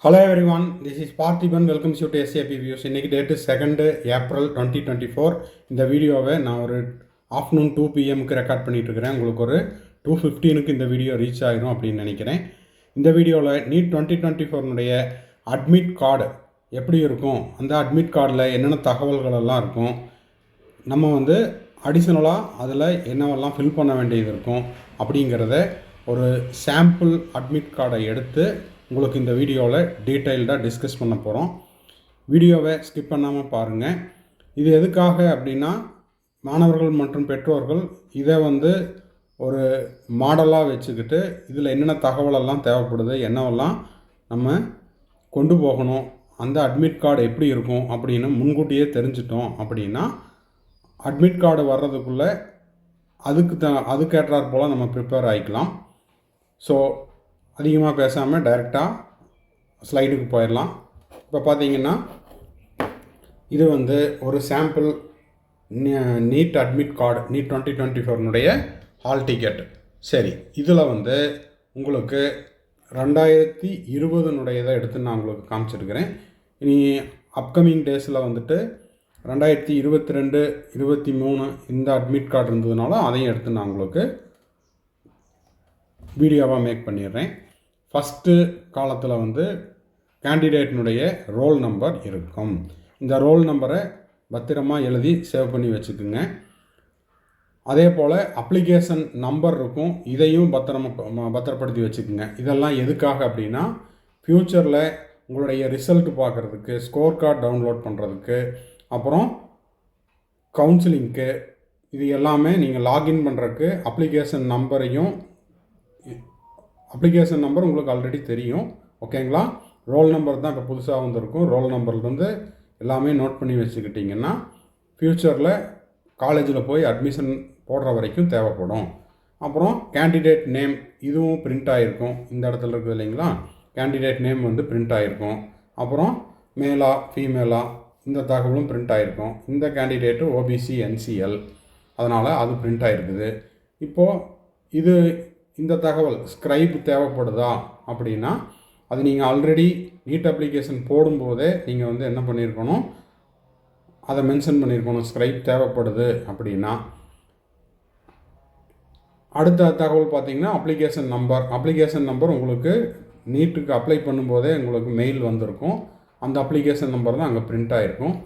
Hello everyone, this is Parthiban. Welcome you to SAP Views. இன்னைக்கு date 2 April 2024. இந்த வீடியோவை நான் ஒரு ஆஃப்டர்நூன் 2 PM ரெக்கார்ட் பண்ணிட்டு இருக்கிறேன். உங்களுக்கு ஒரு 2:15 இந்த வீடியோ ரீச் ஆகிடும் அப்படின்னு நினைக்கிறேன். இந்த வீடியோவில் நீட் 2024 அட்மிட் கார்டு எப்படி இருக்கும், அந்த அட்மிட் கார்டில் என்னென்ன தகவல்கள் எல்லாம் இருக்கும், நம்ம அடிஷ்னலாக அதில் என்னவெல்லாம் ஃபில் பண்ண வேண்டியது இருக்கும் அப்படிங்கிறத ஒரு சாம்பிள் அட்மிட் கார்டை எடுத்து உங்களுக்கு இந்த வீடியோவில் டீட்டெயில்டாக டிஸ்கஸ் பண்ண போகிறோம். வீடியோவை ஸ்கிப் பண்ணாமல் பாருங்கள். இது எதுக்காக அப்படின்னா, மாணவர்கள் மற்றும் பெற்றோர்கள் இதை ஒரு மாடலாக வச்சுக்கிட்டு இதில் என்னென்ன தகவலெல்லாம் தேவைப்படுது, என்னவெல்லாம் நம்ம கொண்டு போகணும், அந்த அட்மிட் கார்டு எப்படி இருக்கும் அப்படின்னு முன்கூட்டியே தெரிஞ்சிட்டோம் அப்படின்னா அட்மிட் கார்டு வர்றதுக்குள்ளே அதுக்கேற்றாற் போல் நம்ம ப்ரிப்பேர் ஆகிக்கலாம். ஸோ அதிகமாக பேசாமல் டைரெக்டாக ஸ்லைடுக்கு போயிடலாம். இப்போ பார்த்தீங்கன்னா இது ஒரு sample NEET admit card, NEET 2024 hall ticket. சரி, இதில் உங்களுக்கு 2020 எடுத்து நான் உங்களுக்கு காமிச்சிருக்கிறேன். இனி அப்கமிங் டேஸில் 2022, 23 இந்த அட்மிட் கார்டு இருந்ததுனால அதையும் எடுத்து நான் உங்களுக்கு வீடியோவாக மேக் பண்ணிடுறேன். ஃபஸ்ட்டு காலத்தில் கேண்டிடேட்னுடைய ரோல் நம்பர் இருக்கும். இந்த ரோல் நம்பரை பத்திரமாக எழுதி சேவ் பண்ணி வச்சுக்குங்க. அதே போல் அப்ளிகேஷன் நம்பர் இருக்கும், இதையும் பத்திரப்படுத்தி வச்சுக்குங்க. இதெல்லாம் எதுக்காக அப்படின்னா, ஃப்யூச்சரில் உங்களுடைய ரிசல்ட் பார்க்குறதுக்கு, ஸ்கோர் கார்டு டவுன்லோட் பண்ணுறதுக்கு, அப்புறம் கவுன்சிலிங்க்கு, இது எல்லாமே நீங்கள் லாகின் பண்ணுறதுக்கு அப்ளிகேஷன் நம்பர் உங்களுக்கு ஆல்ரெடி தெரியும். ஓகேங்களா? ரோல் நம்பர் தான் இப்போ புதுசாக வந்திருக்கும். ரோல் நம்பர்லேருந்து எல்லாமே நோட் பண்ணி வச்சுக்கிட்டிங்கன்னா ஃப்யூச்சரில் காலேஜில் போய் அட்மிஷன் போடுற வரைக்கும் தேவைப்படும். அப்புறம் கேண்டிடேட் நேம், இதுவும் பிரிண்ட் ஆகிருக்கும். இந்த இடத்துல இருக்குது இல்லைங்களா, கேண்டிடேட் நேம் பிரிண்ட் ஆகிருக்கும். அப்புறம் மேலா ஃபீமேலா இந்த தகவலும் பிரிண்ட் ஆகிருக்கும். இந்த கேண்டிடேட்டு ஓபிசி NCL, அதனால் அது பிரிண்ட் ஆகிருக்குது. இப்போது இந்த தகவல் ஸ்க்ரைப் தேவைப்படுதா அப்படின்னா, அது நீங்கள் ஆல்ரெடி நீட் அப்ளிகேஷன் போடும்போதே நீங்கள் என்ன பண்ணியிருக்கணும், அதை மென்ஷன் பண்ணியிருக்கணும், ஸ்க்ரைப் தேவைப்படுது அப்படின்னா. அடுத்த தகவல் பார்த்திங்கன்னா அப்ளிகேஷன் நம்பர் உங்களுக்கு நீட்டுக்கு அப்ளை பண்ணும்போதே உங்களுக்கு மெயில் வந்திருக்கும். அந்த அப்ளிகேஷன் நம்பர் தான் அங்கே பிரிண்ட் ஆகிருக்கும்.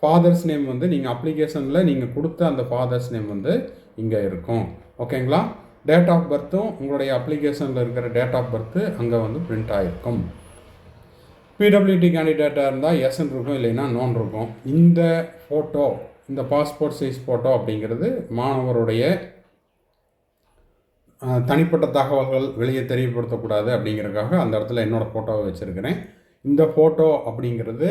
ஃபாதர்ஸ் நேம் நீங்கள் அப்ளிகேஷனில் நீங்கள் கொடுத்த அந்த ஃபாதர்ஸ் நேம் இங்கே இருக்கும். ஓகேங்களா? டேட் ஆஃப் பர்த்தும் உங்களுடைய அப்ளிகேஷனில் இருக்கிற டேட் ஆஃப் பர்த்து அங்கே பிரிண்ட் ஆகிருக்கும். பிடபிள்யூடி கேண்டிடேட்டாக இருந்தால் எஸ்ன்னு இருக்கும், இல்லைன்னா நோன் இருக்கும். இந்த ஃபோட்டோ, இந்த பாஸ்போர்ட் சைஸ் ஃபோட்டோ அப்படிங்கிறது மாணவருடைய தனிப்பட்ட தகவல்கள் வெளியே தெரியப்படுத்தக்கூடாது அப்படிங்கிறதுக்காக அந்த இடத்துல என்னோடய ஃபோட்டோவை வச்சுருக்கிறேன். இந்த ஃபோட்டோ அப்படிங்கிறது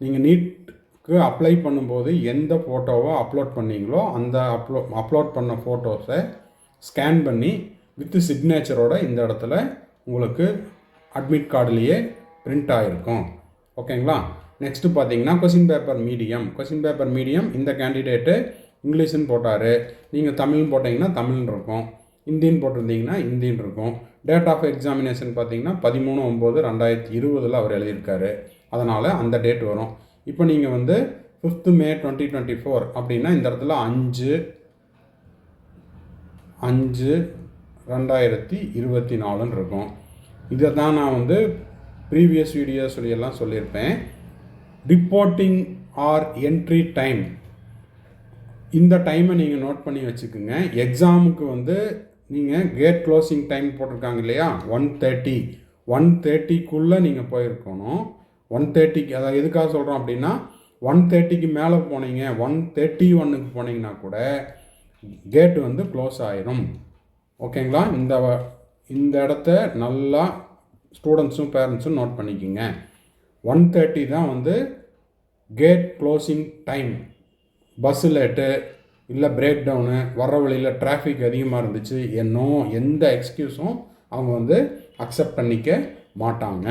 நீங்கள் நீட்டுக்கு அப்ளை பண்ணும்போது எந்த ஃபோட்டோவை அப்லோட் பண்ணீங்களோ அந்த அப்லோட் பண்ண ஃபோட்டோஸை ஸ்கேன் பண்ணி வித்து சிக்னேச்சரோட இந்த இடத்துல உங்களுக்கு அட்மிட் கார்டுலேயே பிரிண்ட் ஆகிருக்கும். ஓகேங்களா? நெக்ஸ்ட்டு பார்த்தீங்கன்னா கொஷின் பேப்பர் மீடியம் இந்த கேண்டிடேட்டு இங்கிலீஷ்னு போட்டார், நீங்கள் தமிழ்னு போட்டிங்கன்னா தமிழ்னு இருக்கும், ஹிந்தின்னு போட்டிருந்தீங்கன்னா ஹிந்தின்னு இருக்கும். டேட் ஆஃப் எக்ஸாமினேஷன் பார்த்தீங்கன்னா 13/9/2020 அவர் எழுதியிருக்காரு, அதனால் அந்த டேட் வரும். இப்போ நீங்கள் 5 May 2024 அப்படின்னா இந்த இடத்துல 5/5/2024 இருக்கும். இதை தான் நான் ப்ரீவியஸ் வீடியோஸ்லாம் சொல்லியிருப்பேன். ரிப்போர்ட்டிங் ஆர் என்ட்ரி டைம், இந்த டைமை நீங்கள் நோட் பண்ணி வச்சுக்கோங்க. எக்ஸாமுக்கு நீங்கள் கேட் க்ளோசிங் டைம் போட்டிருக்காங்க இல்லையா, 1:30க்குள்ளே நீங்கள் போயிருக்கணும். 1:30க்கு, அதாவது எதுக்காக சொல்கிறோம் அப்படின்னா, 1:30க்கு மேலே போனீங்க, 1:31க்கு போனீங்கன்னா கூட கேட்டு க்ளோஸ் ஆயிரும். ஓகேங்களா? இந்த இடத்த நல்லா ஸ்டூடெண்ட்ஸும் பேரண்ட்ஸும் நோட் பண்ணிக்கோங்க. 1:30 தான் gate closing time. Bus late, இல்லை பிரேக் டவுனு, வர்ற வழியில் டிராஃபிக் அதிகமாக இருந்துச்சு, எந்த எக்ஸ்கியூஸும் அவங்க அக்செப்ட் பண்ணிக்க மாட்டாங்க.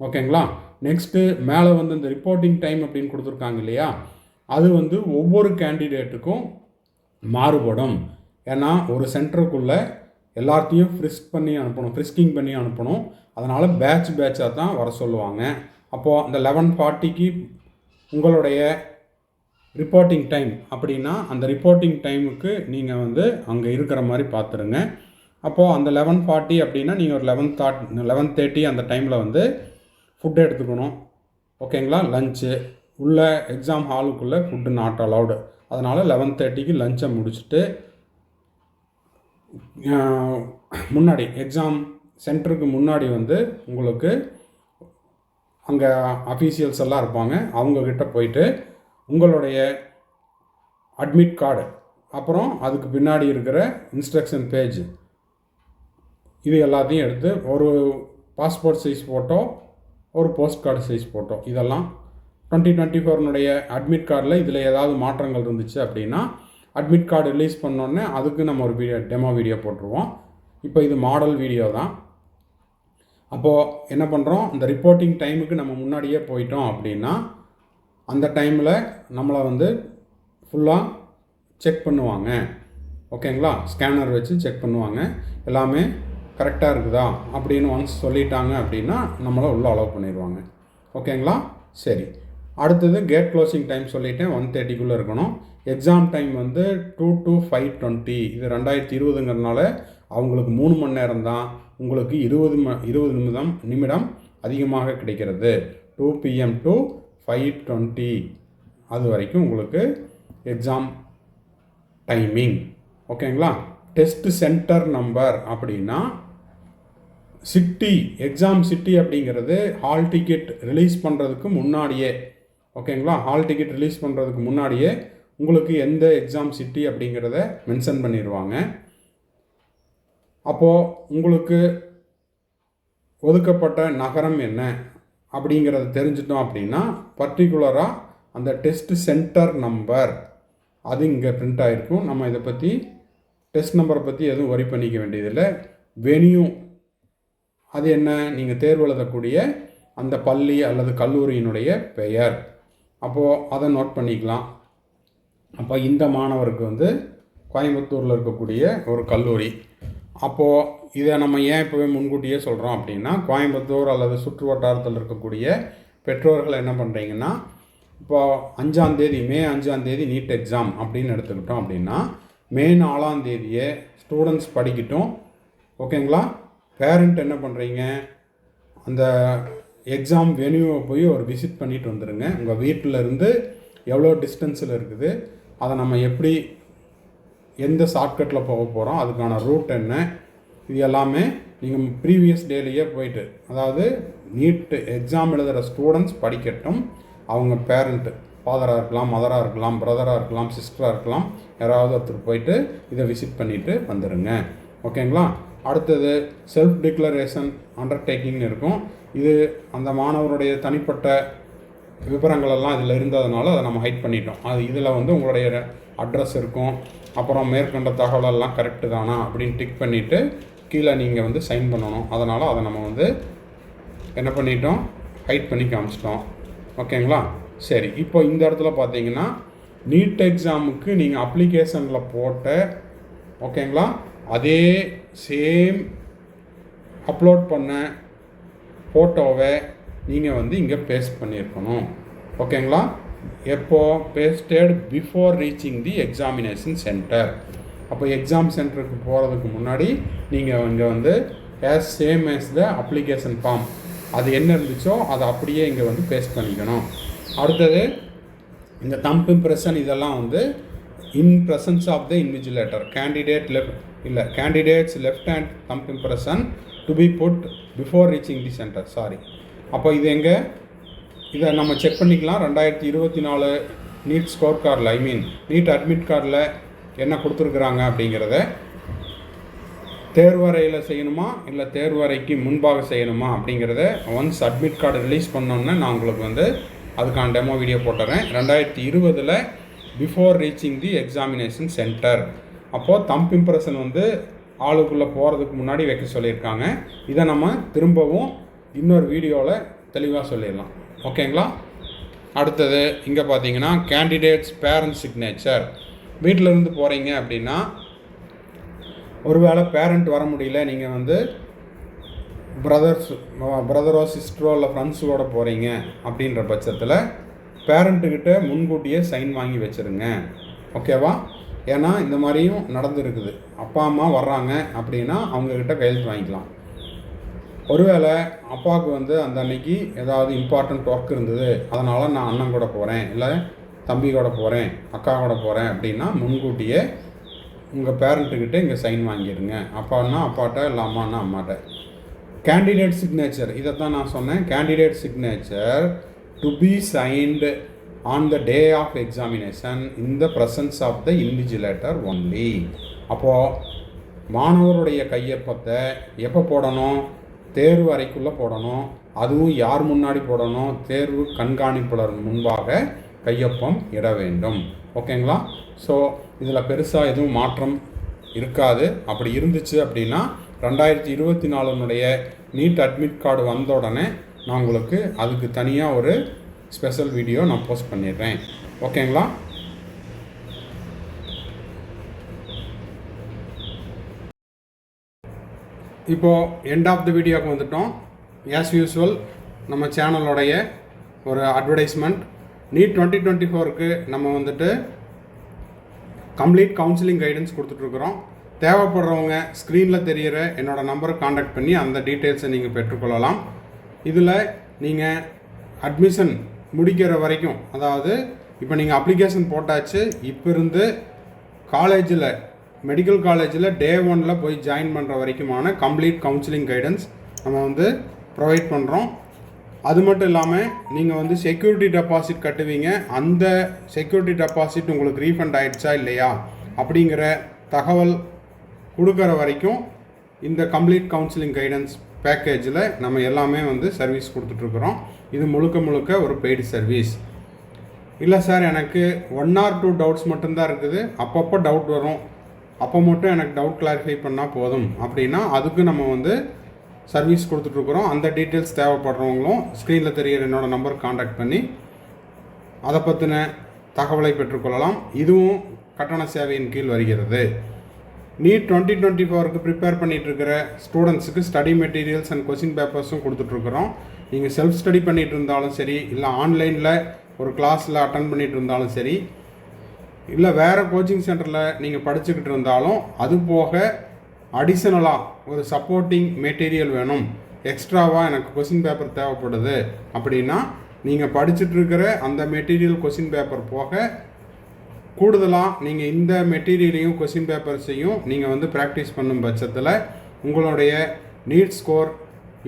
ஓகேங்களா? நெக்ஸ்ட்டு மேலே இந்த ரிப்போர்ட்டிங் டைம் அப்படின்னு கொடுத்துருக்காங்க இல்லையா, அது ஒவ்வொரு கேண்டிடேட்டுக்கும் மாறுபடும். ஏன்னா ஒரு சென்டருக்குள்ளே எல்லாத்தையும் ஃப்ரிஸ்கிங் பண்ணி அனுப்பணும். அதனால் பேட்சாக தான் வர சொல்லுவாங்க. அப்போது அந்த 11:40க்கு உங்களுடைய ரிப்போர்ட்டிங் டைம் அப்படின்னா அந்த ரிப்போர்ட்டிங் டைமுக்கு நீங்கள் வந்து அங்கே இருக்கிற மாதிரி பார்த்துருங்க. அப்போது அந்த 11:40 அப்படின்னா நீங்கள் ஒரு 11:30 அந்த டைமில் வந்து ஃபுட்டு எடுத்துக்கணும். ஓகேங்களா? லஞ்சு உள்ள எக்ஸாம் ஹாலுக்குள்ளே ஃபுட்டு நாட் அலவுடு. அதனால் 11:30க்கு லஞ்சை முடிச்சுட்டு முன்னாடி எக்ஸாம் சென்டருக்கு முன்னாடி வந்து உங்களுக்கு அங்கே அஃபீஷியல்ஸ் எல்லாம் இருப்பாங்க. அவங்கக்கிட்ட போயிட்டு உங்களுடைய அட்மிட் கார்டு, அப்புறம் அதுக்கு பின்னாடி இருக்கிற இன்ஸ்ட்ரக்ஷன் பேஜ், இது எல்லாத்தையும் எடுத்து ஒரு பாஸ்போர்ட் சைஸ் ஃபோட்டோ, ஒரு போஸ்ட் கார்டு சைஸ் ஃபோட்டோ, இதெல்லாம் 2024 அட்மிட் கார்டில் இதில் ஏதாவது மாற்றங்கள் இருந்துச்சு அப்படின்னா அட்மிட் கார்டு ரிலீஸ் பண்ணோன்னே அதுக்கு நம்ம ஒரு டெமோ வீடியோ போட்டுருவோம். இப்போ இது மாடல் வீடியோ தான். அப்போது என்ன பண்ணுறோம், இந்த ரிப்போர்ட்டிங் டைமுக்கு நம்ம முன்னாடியே போயிட்டோம் அப்படின்னா அந்த டைமில் நம்மளை வந்து ஃபுல்லாக செக் பண்ணுவாங்க. ஓகேங்களா? ஸ்கேனர் வச்சு செக் பண்ணுவாங்க. எல்லாமே கரெக்டாக இருக்குதா அப்படின்னு ஒன்ஸ் சொல்லிட்டாங்க அப்படின்னா நம்மளை உள்ளே அலோவ் பண்ணிடுவாங்க. ஓகேங்களா? சரி, அடுத்தது கேட் க்ளோசிங் டைம் சொல்லிட்டேன், 1:30க்குள்ளே இருக்கணும். எக்ஸாம் டைம் வந்து 2 to 5:20. இது 2020ங்கிறதுனால அவங்களுக்கு 3 மணி நேரம் தான், உங்களுக்கு 20 நிமிடம் அதிகமாக கிடைக்கிறது. 2 PM to 5:20 அது வரைக்கும் உங்களுக்கு எக்ஸாம் டைமிங். ஓகேங்களா? டெஸ்ட் சென்டர் நம்பர் அப்படின்னா சிட்டி, எக்ஸாம் சிட்டி அப்படிங்கிறது ஹால் டிக்கெட் ரிலீஸ் பண்ணுறதுக்கு முன்னாடியே, ஓகேங்களா, ஹால் டிக்கெட் ரிலீஸ் பண்ணுறதுக்கு முன்னாடியே உங்களுக்கு எந்த எக்ஸாம் சிட்டி அப்படிங்கிறத மென்ஷன் பண்ணிடுவாங்க. அப்போது உங்களுக்கு ஒதுக்கப்பட்ட நகரம் என்ன அப்படிங்கிறத தெரிஞ்சிட்டோம் அப்படின்னா பர்டிகுலராக அந்த டெஸ்ட் சென்டர் நம்பர் அது இங்கே பிரிண்ட் ஆகிருக்கும். நம்ம இதை பற்றி டெஸ்ட் நம்பரை பற்றி எதுவும் வரி பண்ணிக்க வேண்டியதில்லை. வெனியூ அது என்ன, நீங்கள் தேர்வு எழுதக்கூடிய அந்த பள்ளி அல்லது கல்லூரியினுடைய பெயர், அப்போது அதை நோட் பண்ணிக்கலாம். அப்போ இந்த மாணவருக்கு வந்து கோயம்புத்தூரில் இருக்கக்கூடிய ஒரு கல்லூரி. அப்போது இதை நம்ம ஏன் இப்போவே முன்கூட்டியே சொல்கிறோம் அப்படின்னா கோயம்புத்தூர் அல்லது சுற்று வட்டாரத்தில் இருக்கக்கூடிய பெற்றோர்கள் என்ன பண்ணுறீங்கன்னா, இப்போது 5ஆம் தேதி மே 5ஆம் தேதி நீட் எக்ஸாம் அப்படின்னு எடுத்துக்கிட்டோம் அப்படின்னா மே 4ஆம் தேதியே ஸ்டூடெண்ட்ஸ் படிக்கட்டும். ஓகேங்களா? பேரண்ட் என்ன பண்ணுறீங்க, அந்த எக்ஸாம் வென்யூவை போய் ஒரு விசிட் பண்ணிட்டு வந்துடுங்க. உங்கள் வீட்டில் இருந்து எவ்வளோ டிஸ்டன்ஸில் இருக்குது, அதை நம்ம எப்படி எந்த ஷார்ட்கட்டில் போக போகிறோம், அதுக்கான ரூட் என்ன, இது எல்லாமே நீங்கள் ப்ரீவியஸ் டேலேயே போயிட்டு, அதாவது நீட் எக்ஸாம் எழுதுகிற ஸ்டூடெண்ட்ஸ் படிக்கட்டும். அவங்க பேரண்ட்டு ஃபாதராக இருக்கலாம், மதராக இருக்கலாம், பிரதராக இருக்கலாம், சிஸ்டராக இருக்கலாம், யாராவது ஒருத்தர் போயிட்டு இதை விசிட் பண்ணிவிட்டு வந்துடுங்க. ஓகேங்களா? அடுத்தது செல்ஃப் டிக்ளரேஷன் அண்டர்டேக்கிங்னு இருக்கும். இது அந்த மாணவருடைய தனிப்பட்ட விவரங்களெல்லாம் இதில் இருந்ததுனால அதை நம்ம ஹைட் பண்ணிட்டோம். அது இதில் வந்து உங்களுடைய அட்ரஸ் இருக்கும், அப்புறம் மேற்கண்ட தகவலெல்லாம் கரெக்டு தானா அப்படின்னு டிக் பண்ணிவிட்டு கீழே நீங்கள் வந்து சைன் பண்ணணும். அதனால் அதை நம்ம வந்து என்ன பண்ணிட்டோம், ஹைட் பண்ணி காமிச்சிட்டோம். ஓகேங்களா? சரி, இப்போ இந்த இடத்துல பார்த்தீங்கன்னா நீட் எக்ஸாமுக்கு நீங்கள் அப்ளிகேஷனில் போட்ட, ஓகேங்களா, அதே சேம் அப்லோட் பண்ண ஃபோட்டோவை நீங்கள் வந்து இங்கே பேஸ்ட் பண்ணியிருக்கணும். ஓகேங்களா? எப்போ pasted before reaching the examination centre. அப்போ எக்ஸாம் சென்டருக்கு போகிறதுக்கு முன்னாடி நீங்கள் இங்கே வந்து same as the application form அது என்ன இருந்துச்சோ அதை அப்படியே இங்கே வந்து பேஸ்ட் பண்ணிக்கணும். அடுத்தது இந்த தம்ப் இம்ப்ரெஷன் இதெல்லாம் வந்து in presence of the invigilator candidates left hand thumb impression to be put before reaching the centre. Sorry, அப்போ இது எங்கே, இதை நம்ம செக் பண்ணிக்கலாம். 2024 நீட் ஸ்கோர் கார்டில் நீட் அட்மிட் கார்டில் என்ன கொடுத்துருக்குறாங்க அப்படிங்கிறத தேர்வறையில் செய்யணுமா இல்லை தேர்வறைக்கு முன்பாக செய்யணுமா அப்படிங்கிறத ஒன்ஸ் அட்மிட் கார்டு ரிலீஸ் பண்ணோன்னே நான் உங்களுக்கு வந்து அதுக்கான டெமோ வீடியோ போட்டுறேன். 2020 before reaching the examination centre. அப்போது தம்ப் இம்ப்ரெஷன் வந்து ஆளுக்குள்ளே போகிறதுக்கு முன்னாடி வைக்க சொல்லியிருக்காங்க. இதை நம்ம திரும்பவும் இன்னொரு வீடியோவில் தெளிவாக சொல்லிடலாம். ஓகேங்களா? அடுத்தது இங்கே பார்த்தீங்கன்னா கேண்டிடேட்ஸ் பேரண்ட் சிக்னேச்சர். வீட்டில் இருந்து போகிறீங்க அப்படின்னா ஒருவேளை பேரண்ட் வர முடியல, நீங்கள் வந்து பிரதரோ சிஸ்டரோ இல்லை ஃப்ரெண்ட்ஸோட போகிறீங்க அப்படின்ற பட்சத்தில் பேரண்ட்டுக்கிட்ட முன்கூட்டியே சைன் வாங்கி வச்சுருங்க. ஓகேவா? ஏன்னா இந்த மாதிரியும் நடந்துருக்குது. அப்பா அம்மா வர்றாங்க அப்படின்னா அவங்கக்கிட்ட கையெழுத்து வாங்கிக்கலாம். ஒருவேளை அப்பாவுக்கு வந்து அந்த அன்னைக்கு ஏதாவது இம்பார்ட்டண்ட் ஒர்க் இருந்தது, அதனால் நான் அண்ணன் கூட போகிறேன், இல்லை தம்பி கூட போகிறேன், அக்கா கூட போகிறேன் அப்படின்னா முன்கூட்டியே உங்கள் பேரண்ட்டுக்கிட்ட இங்கே சைன் வாங்கிடுங்க. அப்பான்னா அப்பாட்ட, இல்லை அம்மானா அம்மாட்ட. கேண்டிடேட் சிக்னேச்சர், இதை தான் நான் சொன்னேன். Candidate signature to be signed on the day of examination in the presence of the invigilator only. அப்போது மாணவருடைய கையொப்பத்தை எப்போ போடணும்? தேர்வு அறைக்குள்ளே போடணும். அதுவும் யார் முன்னாடி போடணும்? தேர்வு கண்காணிப்பாளர் முன்பாக கையொப்பம் இட வேண்டும். ஓகேங்களா? ஸோ இதில் பெருசாக எதுவும் மாற்றம் இருக்காது. அப்படி இருந்துச்சு அப்படின்னா 2024 நீட் அட்மிட் கார்டு வந்த உடனே நான் உங்களுக்கு அதுக்கு தனியாக ஒரு ஸ்பெஷல் வீடியோ நான் போஸ்ட் பண்ணிடுறேன். ஓகேங்களா? இப்போது எண்ட் ஆஃப் த வீடியோவுக்கு வந்துட்டோம். ஆஸ் யூஸ்வல் நம்ம சேனலோடைய ஒரு அட்வர்டைஸ்மெண்ட். நீட் 2024க்கு நம்ம வந்துட்டு கம்ப்ளீட் கவுன்சிலிங் கைடன்ஸ் கொடுத்துட்ருக்குறோம். தேவைப்படுறவங்க ஸ்க்ரீனில் தெரிகிற என்னோடய நம்பரை காண்டாக்ட் பண்ணி அந்த டீட்டெயில்ஸை நீங்கள் பெற்றுக்கொள்ளலாம். இதில் நீங்கள் அட்மிஷன் முடிக்கிற வரைக்கும், அதாவது இப்போ நீங்கள் அப்ளிகேஷன் போட்டாச்சு, இப்போ இருந்து காலேஜில் மெடிக்கல் காலேஜில் டே 1 போய் ஜாயின் பண்ணுற வரைக்குமான கம்ப்ளீட் கவுன்சிலிங் கைடன்ஸ் நம்ம வந்து ப்ரொவைட் பண்ணுறோம். அது மட்டும் இல்லாமல் நீங்கள் வந்து செக்யூரிட்டி டெபாசிட் கட்டுவீங்க. அந்த செக்யூரிட்டி டெபாசிட் உங்களுக்கு ரீஃபண்ட் ஆகிடுச்சா இல்லையா அப்படிங்கிற தகவல் கொடுக்குற வரைக்கும் இந்த கம்ப்ளீட் கவுன்சிலிங் கைடன்ஸ் பேக்கேஜில் நம்ம எல்லாமே வந்து சர்வீஸ் கொடுத்துட்ருக்குறோம். இது முழுக்க ஒரு பெய்டு சர்வீஸ். இல்லை சார், எனக்கு 1 or 2 டவுட்ஸ் மட்டும்தான் இருக்குது, அப்பப்போ டவுட் வரும், அப்போ மட்டும் எனக்கு டவுட் கிளாரிஃபை பண்ணால் போதும் அப்படின்னா அதுக்கு நம்ம வந்து சர்வீஸ் கொடுத்துட்ருக்குறோம். அந்த டீட்டெயில்ஸ் தேவைப்படுறவங்களும் ஸ்க்ரீனில் தெரிகிற என்னோடய நம்பர் காண்டாக்ட் பண்ணி அதை பற்றின தகவலை பெற்றுக்கொள்ளலாம். இதுவும் கட்டண சேவையின் கீழ் வருகிறது. நீட் 2024க்கு ப்ரிப்பேர் பண்ணிகிட்ருக்கிற ஸ்டூடெண்ட்ஸுக்கு ஸ்டடி மெட்டீரியல்ஸ் அண்ட் கொஸ்டின் பேப்பர்ஸும் கொடுத்துட்ருக்குறோம். நீங்கள் செல்ஃப் ஸ்டடி பண்ணிகிட்டு இருந்தாலும் சரி, இல்லை ஆன்லைனில் ஒரு கிளாஸில் அட்டன் பண்ணிகிட்டு இருந்தாலும் சரி, இல்லை வேறு கோச்சிங் சென்டரில் நீங்கள் படிச்சுக்கிட்டு இருந்தாலும், அது போக அடிஷ்னலாக ஒரு சப்போர்ட்டிங் மெட்டீரியல் வேணும், எக்ஸ்ட்ராவாக எனக்கு கொஸ்டின் பேப்பர் தேவைப்படுது அப்படின்னா நீங்கள் படிச்சுட்ருக்கிற அந்த மெட்டீரியல் கொஸ்டின் பேப்பர் போக கூடுதலாக நீங்கள் இந்த மெட்டீரியலையும் கொஸ்டின் பேப்பர்ஸையும் நீங்கள் வந்து ப்ராக்டிஸ் பண்ணும் பட்சத்தில் உங்களுடைய நீட் ஸ்கோர்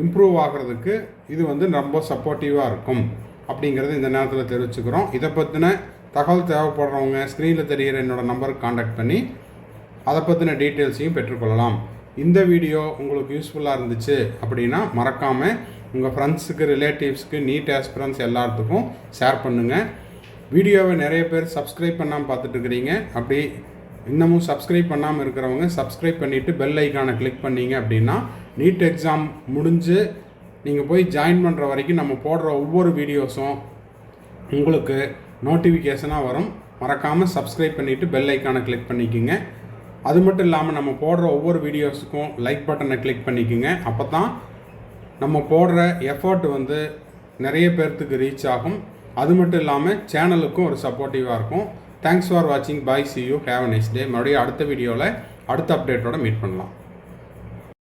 இம்ப்ரூவ் ஆகிறதுக்கு இது வந்து ரொம்ப சப்போர்ட்டிவாக இருக்கும் அப்படிங்கிறது இந்த நேரத்தில் தெரிவிச்சுக்கிறோம். இதை பற்றின தகவல் தேவைப்படுறவங்க ஸ்க்ரீனில் தெரிகிற என்னோடய நம்பருக்கு காண்டாக்ட் பண்ணி அதை பற்றின டீட்டெயில்ஸையும் பெற்றுக்கொள்ளலாம். இந்த வீடியோ உங்களுக்கு யூஸ்ஃபுல்லாக இருந்துச்சு அப்படின்னா மறக்காமல் உங்கள் ஃப்ரெண்ட்ஸுக்கு, ரிலேட்டிவ்ஸுக்கு, நீட் ஆஸ்பிரன்ஸ் எல்லாத்துக்கும் ஷேர் பண்ணுங்கள். வீடியோவை நிறைய பேர் சப்ஸ்கிரைப் பண்ணாமல் பார்த்துட்ருக்கிறீங்க. அப்படி இன்னமும் சப்ஸ்கிரைப் பண்ணாமல் இருக்கிறவங்க சப்ஸ்கிரைப் பண்ணிவிட்டு பெல் ஐக்கானை கிளிக் பண்ணிங்க அப்படின்னா நீட் எக்ஸாம் முடிஞ்சு நீங்கள் போய் ஜாயின் பண்ணுற வரைக்கும் நம்ம போடுற ஒவ்வொரு வீடியோஸும் உங்களுக்கு நோட்டிஃபிகேஷனாக வரும். மறக்காமல் சப்ஸ்கிரைப் பண்ணிவிட்டு பெல் ஐக்கானை கிளிக் பண்ணிக்கோங்க. அது மட்டும் இல்லாமல் நம்ம போடுற ஒவ்வொரு வீடியோஸுக்கும் லைக் பட்டனை கிளிக் பண்ணிக்கோங்க. அப்போ தான் நம்ம போடுற எஃபர்ட் வந்து நிறைய பேர்த்துக்கு ரீச் ஆகும். அது மட்டும் இல்லாமல் சேனலுக்கும் ஒரு சப்போர்ட்டிவாக இருக்கும். தேங்க்ஸ் ஃபார் வாட்சிங். பாய், see you, have a nice day. மறுபடியும் அடுத்த வீடியோவில் அடுத்த அப்டேட்டோட மீட் பண்ணலாம்.